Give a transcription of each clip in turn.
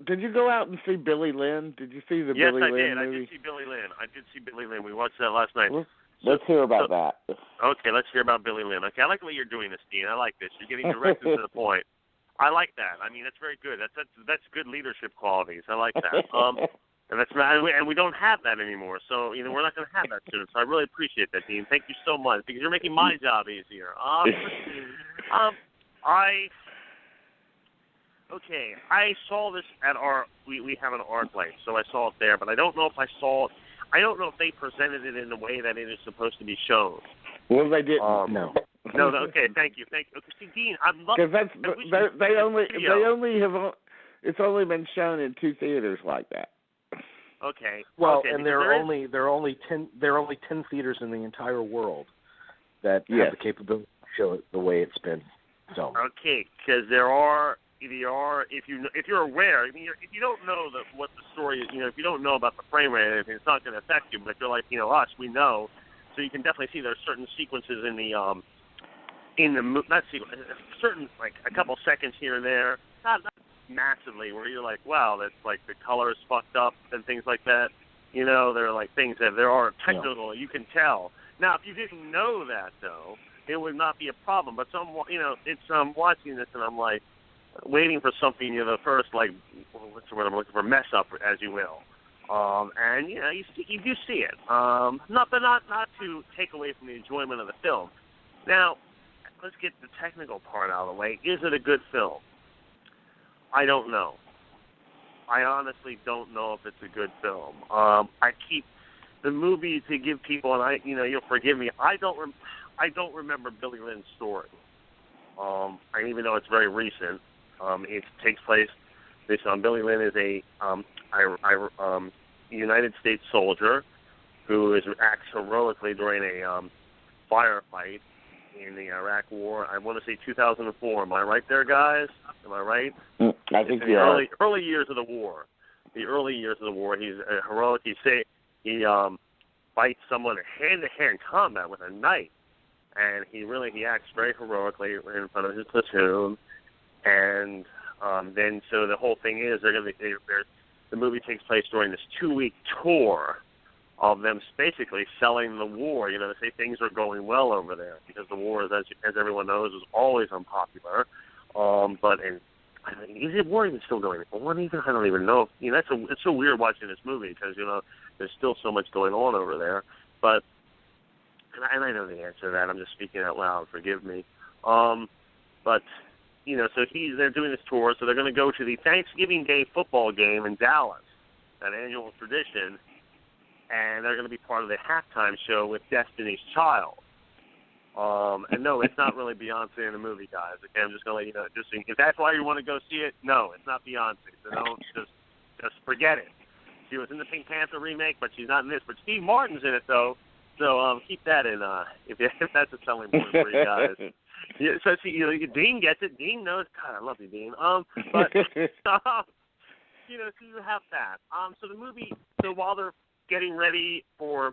Did you go out and see Billy Lynn? Did you see the Billy Lynn movie? I did see Billy Lynn. We watched that last night. Let's hear about that. Okay, let's hear about Billy Lynn. Okay, I like the way you're doing this, Dean. I like this. You're getting direct and to the point. I like that. I mean, that's very good. That's good leadership qualities. I like that. And we don't have that anymore. So we're not going to have that soon. So I really appreciate that, Dean. Thank you so much because you're making my job easier. I saw this at we have an art place, so I saw it there. But I don't know if I don't know if they presented it in the way that it is supposed to be shown. Well, they didn't. No. No. Okay. Thank you. Okay, see, Dean, I'm because it's only been shown in 2 theaters like that. Okay. Well, okay, and there are only 10 theaters in the entire world that have the capability to show it the way it's been filmed. Okay, because there are. If you're aware, if you don't know what the story is, if you don't know about the frame rate or anything, it's not going to affect you. But if you're like, us, we know, so you can definitely see there's certain sequences in the not sequence, certain like a couple seconds here and there, not massively, where you're like, wow, that's like the color is fucked up and things like that. There are like things that there are technical, you can tell. Now, if you didn't know that though, it would not be a problem. But I'm watching this and I'm like, waiting for something, the first, like, what's the word I'm looking for, mess up, as you will. And, you do see it. Not to take away from the enjoyment of the film. Now, let's get the technical part out of the way. Is it a good film? I don't know. I honestly don't know if it's a good film. I keep the movie to give people, and you'll forgive me, I don't remember Billy Lynn's story. Even though it's very recent. It takes place based on Billy Lynn is a United States soldier who acts heroically during a firefight in the Iraq War. I want to say 2004. Am I right there, guys? Am I right? I think you are. Early years of the war. The early years of the war. He's heroic. He fights someone hand-to-hand combat with a knife, and he acts very heroically in front of his platoon. And then, so the whole thing is, the movie takes place during this 2-week tour of them basically selling the war. They say things are going well over there because the war, as everyone knows, is always unpopular. Is the war even still going on? I don't even know. It's so weird watching this movie because there's still so much going on over there. But and I know the answer to that. I'm just speaking out loud. Forgive me. But. So they're doing this tour, so they're going to go to the Thanksgiving Day football game in Dallas, that annual tradition, and they're going to be part of the halftime show with Destiny's Child. And no, it's not really Beyonce in the movie, guys. Okay, I'm just going to let you know. If that's why you want to go see it, no, it's not Beyonce. So don't just forget it. She was in the Pink Panther remake, but she's not in this. But Steve Martin's in it though, so keep that in. If that's a selling point for you guys. Yeah, so see, Dean gets it. Dean knows. God, I love you, Dean. But so you have that. So the movie. So while they're getting ready for,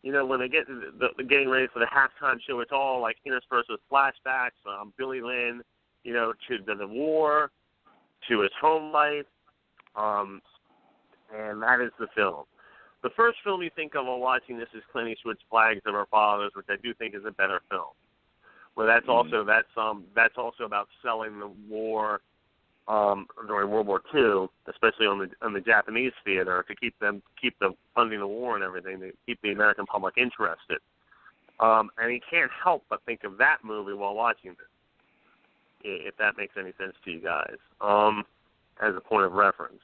when they get getting ready for the halftime show, it's all like interspersed with flashbacks. Billy Lynn, to the war, to his home life, and that is the film. The first film you think of while watching this is Clint Eastwood's Flags of Our Fathers, which I do think is a better film. Well, that's also about selling the war during World War II, especially on the Japanese theater, to keep the funding the war and everything, to keep the American public interested. And you can't help but think of that movie while watching this, if that makes any sense to you guys, as a point of reference.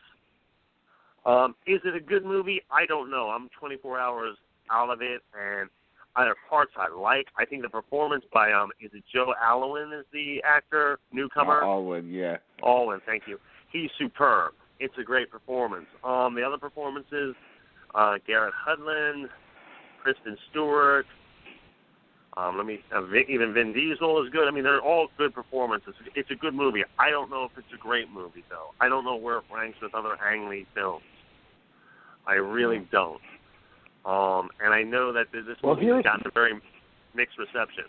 Is it a good movie? I don't know. I'm 24 hours out of it, and there are parts I like. I think the performance by, is it Joe Alwyn is the actor, newcomer? Alwyn, yeah. Alwyn, thank you. He's superb. It's a great performance. The other performances, Garrett Hedlund, Kristen Stewart, even Vin Diesel is good. I mean, they're all good performances. It's a good movie. I don't know if it's a great movie, though. I don't know where it ranks with other Ang Lee films. I really don't. And I know that this movie has gotten a very mixed reception.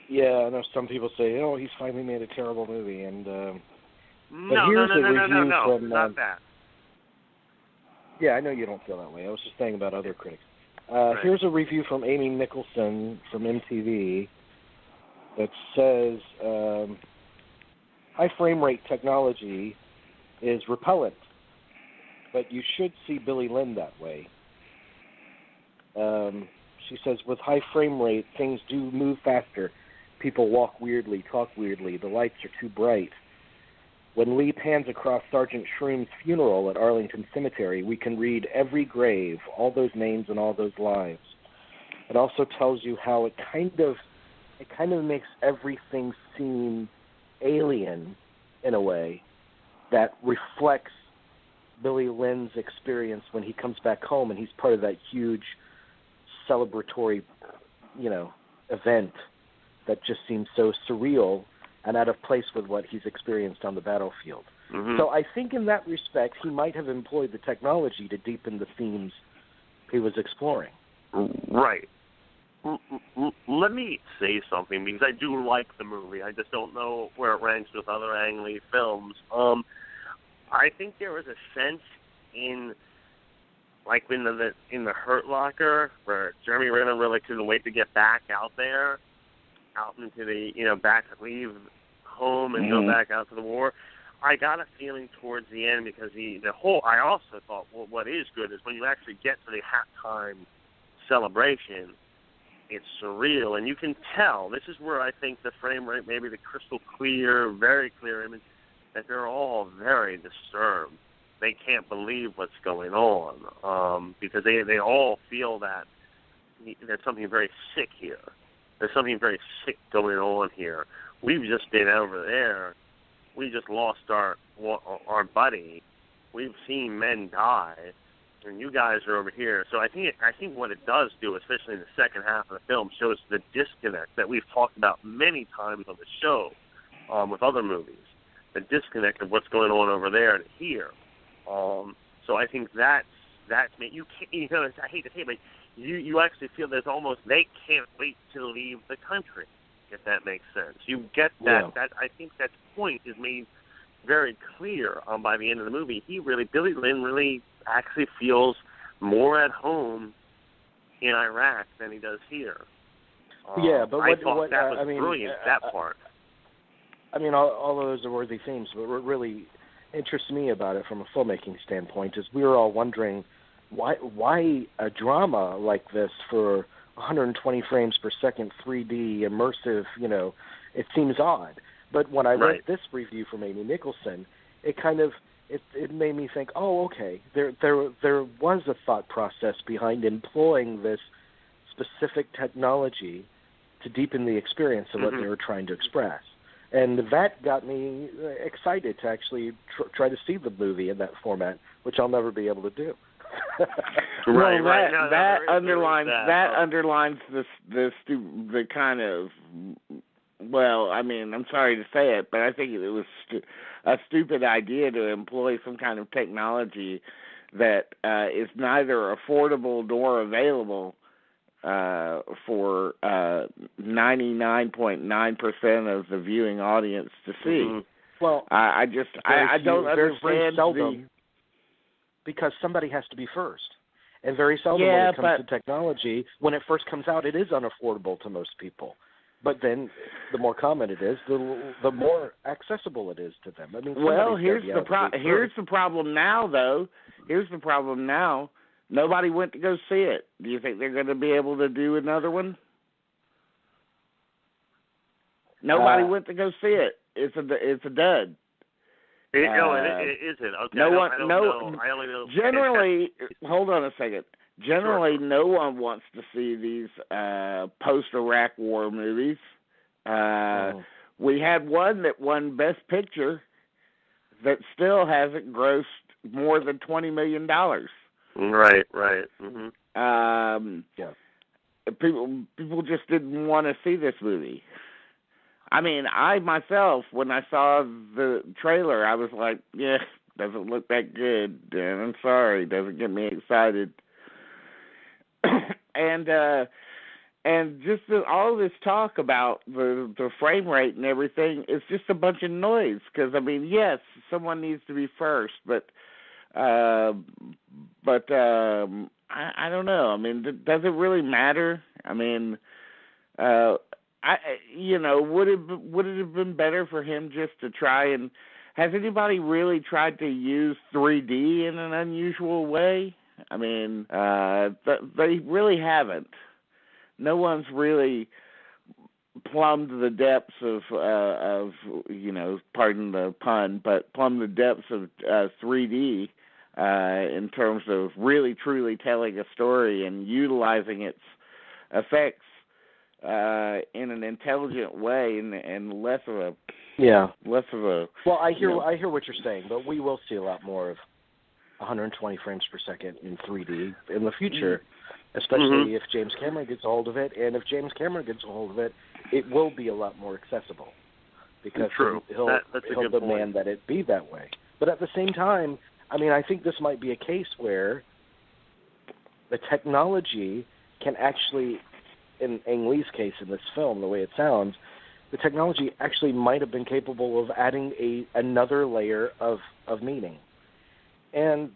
Yeah, I know some people say, he's finally made a terrible movie. And, No, not that. Yeah, I know you don't feel that way. I was just saying about other critics. Here's a review from Amy Nicholson from MTV that says high frame rate technology is repellent, but you should see Billy Lynn that way. She says, with high frame rate, things do move faster. People walk weirdly, talk weirdly. The lights are too bright. When Lee pans across Sergeant Shroom's funeral at Arlington Cemetery, we can read every grave, all those names and all those lives. It also tells you how it kind of makes everything seem alien in a way that reflects Billy Lynn's experience when he comes back home and he's part of that huge celebratory, event that just seems so surreal and out of place with what he's experienced on the battlefield. Mm-hmm. So I think in that respect, he might have employed the technology to deepen the themes he was exploring. Right. Let me say something, because I do like the movie. I just don't know where it ranks with other Ang Lee films. I think there was a sense in the Hurt Locker where Jeremy Renner really couldn't wait to get back out there, out into the, back to leave home and go back out to the war. I got a feeling towards the end because I also thought, well, what is good is when you actually get to the halftime celebration, it's surreal, and you can tell. This is where I think the frame rate, maybe the crystal clear, very clear image, that they're all very disturbed. They can't believe what's going on because they all feel that there's something very sick here. There's something very sick going on here. We've just been over there. We just lost our buddy. We've seen men die, and you guys are over here. So I think what it does do, especially in the second half of the film, shows the disconnect that we've talked about many times on the show with other movies. The disconnect of what's going on over there and here. So I think that's you can't. I hate to say it, but you actually feel there's almost they can't wait to leave the country, if that makes sense. You get that. Yeah. That I think that point is made very clear by the end of the movie. Billy Lynn really actually feels more at home in Iraq than he does here. Yeah, but I thought that was brilliant. That part. I mean, all of those are worthy themes, but what really interests me about it from a filmmaking standpoint is we were all wondering why a drama like this for 120 frames per second, 3D, immersive, it seems odd. But when I read this review from Amy Nicholson, it kind of it made me think, oh, okay, there was a thought process behind employing this specific technology to deepen the experience of what they were trying to express. And that got me excited to actually try to see the movie in that format, which I'll never be able to do. That underlines the kind of, well, I mean, I'm sorry to say it, but I think it was a stupid idea to employ some kind of technology that is neither affordable nor available for 99.9% of the viewing audience to see. Well, I don't understand seldom, because somebody has to be first. And very seldom when it comes to technology, when it first comes out, it is unaffordable to most people. But then the more common it is, the more accessible it is to them. I mean, well, here's the problem now, though. Here's the problem now. Nobody went to go see it. Do you think they're going to be able to do another one? Nobody went to go see it. It's a dud. It isn't. Okay. I only know. Generally, hold on a second. Generally, no one wants to see these post-Iraq War movies. We had one that won Best Picture that still hasn't grossed more than $20 million. Right. Mm-hmm. People just didn't want to see this movie. I mean, I myself, when I saw the trailer, I was like, yeah, doesn't look that good. And I'm sorry, doesn't get me excited. And And just all this talk about the frame rate and everything is just a bunch of noise. Because I mean, yes, someone needs to be first, but I don't know. I mean, does it really matter? I mean, would it have been better for him just to try and? Has anybody really tried to use 3D in an unusual way? I mean, they really haven't. No one's really plumbed the depths of pardon the pun, but plumbed the depths of 3D in terms of really truly telling a story and utilizing its effects in an intelligent way and less of a. Well, I hear what you're saying, but we will see a lot more of 120 frames per second in 3D in the future. Especially if James Cameron gets a hold of it, and if James Cameron gets a hold of it, it will be a lot more accessible because he'll demand that it be that way. But at the same time, I mean, I think this might be a case where the technology can actually, in Ang Lee's case in this film, the way it sounds, the technology actually might have been capable of adding another layer of meaning. And,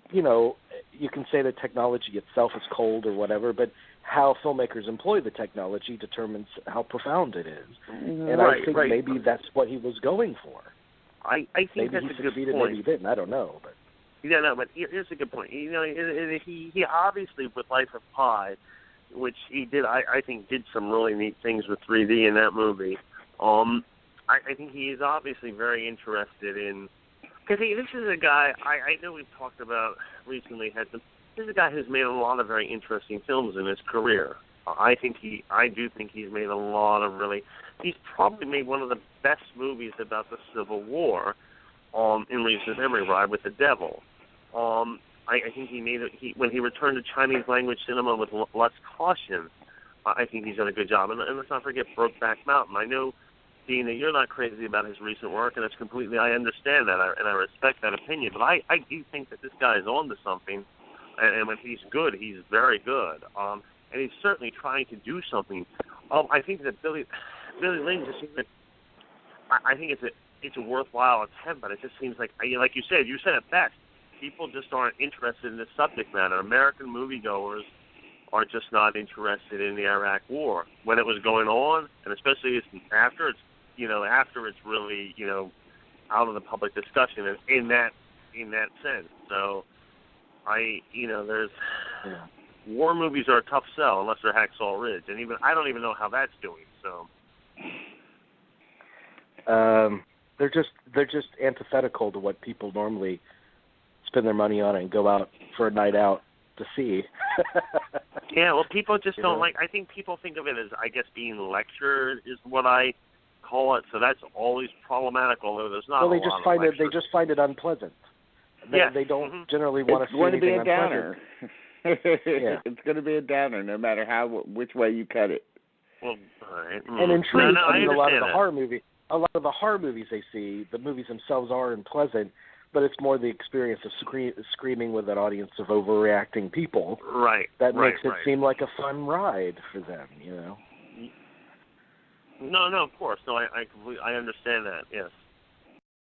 you can say that technology itself is cold or whatever, but how filmmakers employ the technology determines how profound it is. And I think maybe that's what he was going for. I think maybe that's he a good succeeded, point. Maybe he didn't. I don't know. But but here's a good point. He obviously, with Life of Pi, which he did, I think did some really neat things with 3D in that movie. I think he is obviously very interested in. Because this is a guy I know we've talked about recently. This is a guy who's made a lot of very interesting films in his career. I do think he's made a lot of really. He's probably made one of the best movies about the Civil War, in recent memory, Ride with the Devil. I think when he returned to Chinese language cinema with less caution. I think he's done a good job. And let's not forget Brokeback Mountain. I know, Dean, that you're not crazy about his recent work, and I understand that, and I respect that opinion. But I do think that this guy is on to something, and when he's good, he's very good. And he's certainly trying to do something. I think that Billy Lynn just seems like, I think it's a worthwhile attempt, but it just seems like you said it best. People just aren't interested in this subject matter. American moviegoers are just not interested in the Iraq War when it was going on, and especially after it's really out of the public discussion in that sense. So war movies are a tough sell unless they're Hacksaw Ridge, and even I don't even know how that's doing. So they're just antithetical to what people normally spend their money on and go out for a night out to see. Yeah, well, people just don't like. I think people think of it as, I guess, being lectured is what I call it. So that's always problematic. Although there's not. Well, they just find it unpleasant. They don't generally want to see anything unpleasant. It's going to be a downer, no matter which way you cut it. Well, all right. And in truth, I mean, a lot of the horror movies they see, the movies themselves are unpleasant, but it's more the experience of screaming with an audience of overreacting people. Right. That makes it seem like a fun ride for them, No, of course. No, I understand that. Yes.